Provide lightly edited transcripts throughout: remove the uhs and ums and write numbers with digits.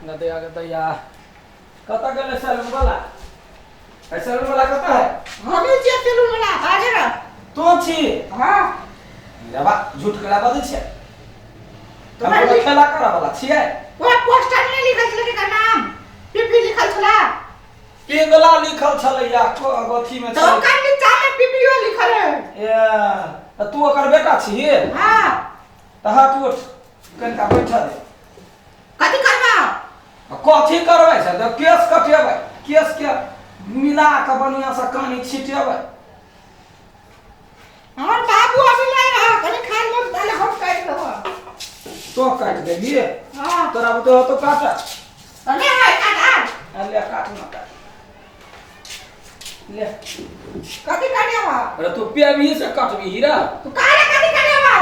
न दे आगे दैया कता गेले सैलून वाला है सैलून वाला कता है हमें जे सैलून वाला आगे ना तो छी हां रे बा झूठ कला बजे छे तो हम खेला करा वाला छिए वो पोस्टर में लिखल छले का नाम पीपी लिखल छला पिंगला लिखल छले या अथी में तो का नीचा में पीपीओ लिखल है ए तू ओकर बेटा छी हां त हाथ उठ कनका बैठा दे कथि करबा कथी करबै छै त केस कटेबै केस के मिला के बढ़िया से कानी छिटेबै हमर बाबू अभी नहीं रहा कनी खान में डाले हम काट देबो तो काट देबी हां तोरा तो तो काट अरे भाई काट ले काट ना काट ले कथि करबा अरे तू पेबी से काटबी हीरा तू काहे कथि करबा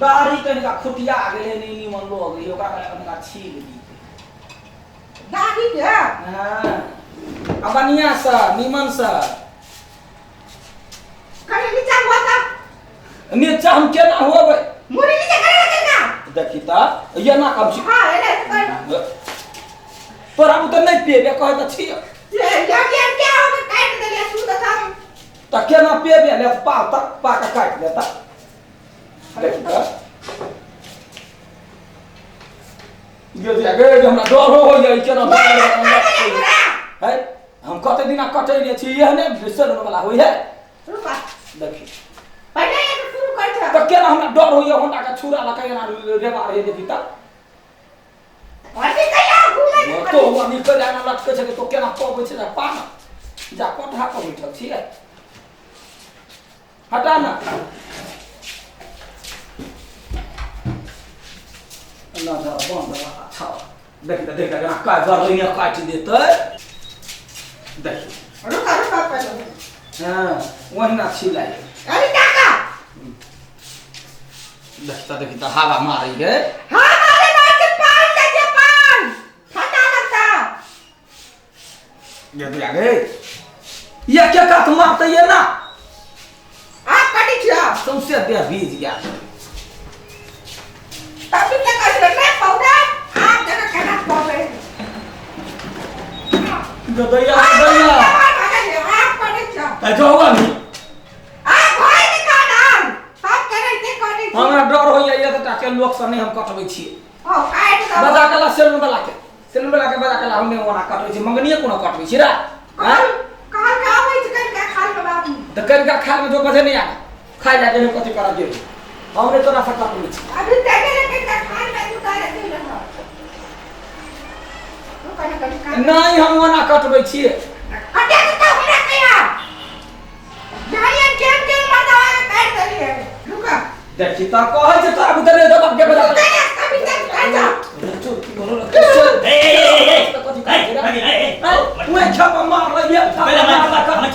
दाढ़ी कनिका खुटिया गेले नी मन लोग ई ओकरा कनिका छील दी दाढ़ी के हां अब बढ़िया सा निमन सा कनी नीचा होता नीचा हम केना होबै मुरी नीचे करे ना देखी त ये ना कम छी हां एले कर तोरा तो नहीं पेबे कहे त छी ये क्या होगा काट देले तू तो हम त केना पेबे ले पा तक पा का काट देता देख त ये जगह हमरा डर हो जाई केना है हम कते दिना कटै ने छी एहने सैलून वाला होई है रुका देखी पहले ये शुरू कर छ त केना हमरा डर होई होंडा का छुरा ला केना रेबा रे देखी त अरे कया घूमे तो हम निकल आना लटके छै तो केना पबै छै पा ना जा कोठा पर बैठल छी हटा ना ना जा बंद अच्छा देख ना का जरलिया काट देतै देख रुका रुका पहले हां वही ना छिलाई अरे काका देखी त हवा मारी है हां मारे बात के पान का जे पान ठंडा लगता ये तो आ गए ये क्या का तुम मारते ये ना आप कटी छिया तुमसे दे बीज गया तभी तक कर ले पौधा आप जगह कहना पावे गदैया आप कटी छिया त जोवा नहीं आप भाई के कान आप करे के कटी हमरा डर होइया ये त के लोग सने हम कटबै छी ओ काट दो बजा कला सैलून वाला के बजा कला हम ओना कटबै छी मंगनिए कोनो कटबै छी रा हां काल का आबै छै कन खाल के बाबू त कनका खाल में जो बजे नहीं आना खाइ जाके कथि करा दे हमरे तोरा से कटबै छी अभी देखे लेकिन का खाल में तू करे दे रहा तू कने कने नहीं हम ओना कटबै छी कटे के तो हमरा कया जानिए केन मरदा काट देलिए रुका देखी त कहै छै तोरा बुतरे दबक के बजा कभी तक काट जा मैं छप मार लिया पहले मैं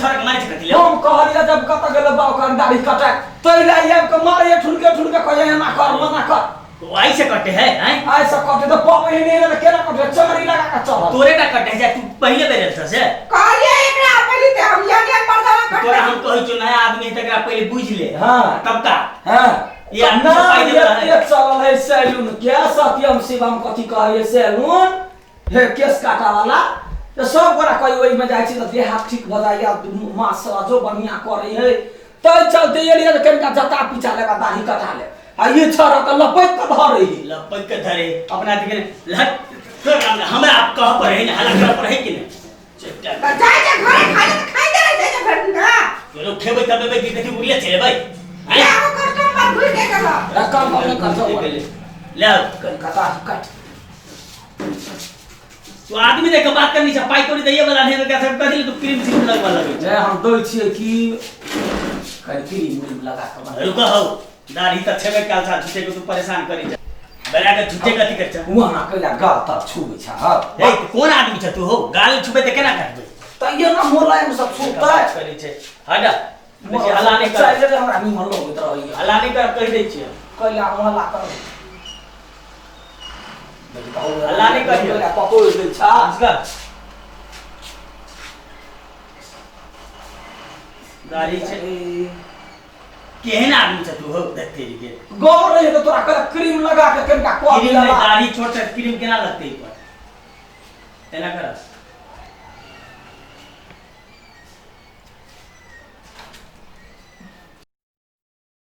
छोरा के मारे छ कथि ले हम कहलिया जब कत गेल बाव का दाढ़ी कटा तैला ये के मारे ठुनके कहे ना कर मना कर तो ऐसे कटे है हैं ऐसा कटे तो पाप ही नहीं रे केना कटे चमड़ी लगा का चल तोरे का कटे जा तू पहले बेरे था से कहलिए एकरा पहले ते हम यानी मरदा काट तोरा हम कहि जो नया आदमी तकरा पहले बुझ ले हां तब का हां ये आदमी सब पाई दे रहा है ये चल है सैलून क्या सत्यम शिवम कथि कहे सैलून हे केस काटा वाला तो सब गोरा कहि ओइ में जाय छी त देह हाथ ठीक भ जाय मासला जो बढ़िया करे है तो चलते ये लिए कनका जता पीछा लेगा दाढ़ी कटा ले आ ये छोरा त लपक के धरे ही लपक के धरे अपना दिखे लट हमरा आप कह पर है ना हला कर पर है कि नहीं चट्टा जाए जा घरे खाए तो खाई दे रे जे घर ना तो लोग खेबे तब बे कथि बुलिया चले भाई या वो कस्टमर भूल के गला रकम अपने कर दो ले कनका दाढ़ी कट तो आदमी देख बात करनी छ पाई तोड़ी दैए वाला नहीं का सब कथि तो क्रीम सिम लगवा लगे जे हम दई छिए कि कहीं क्रीम लगा के रुका हो दाढ़ी त छेबे काल सा झूठे को तू परेशान करी जा बड़ा के झूठे कथि कर छ वहां कइला गाल त छुबे छ हां ए कौन आदमी छ तू हो गाल छुबे त केना करबे त ये ना मोलायम सब छुबता है करी छै हटा देखि हला नहीं कर चाहिए हमरा निमन लोग त रही हला नहीं कर कह दे छियै कइला मोला कर हला नहीं कर कइला पकोड़ दे छ नमस्कार दाढ़ी छै केहन आदमी छ तू हो देखते जी के गौर रहे तो तोरा कर क्रीम लगा के कनका को क्रीम में दाढ़ी छोट क्रीम केना लगते पर एना कर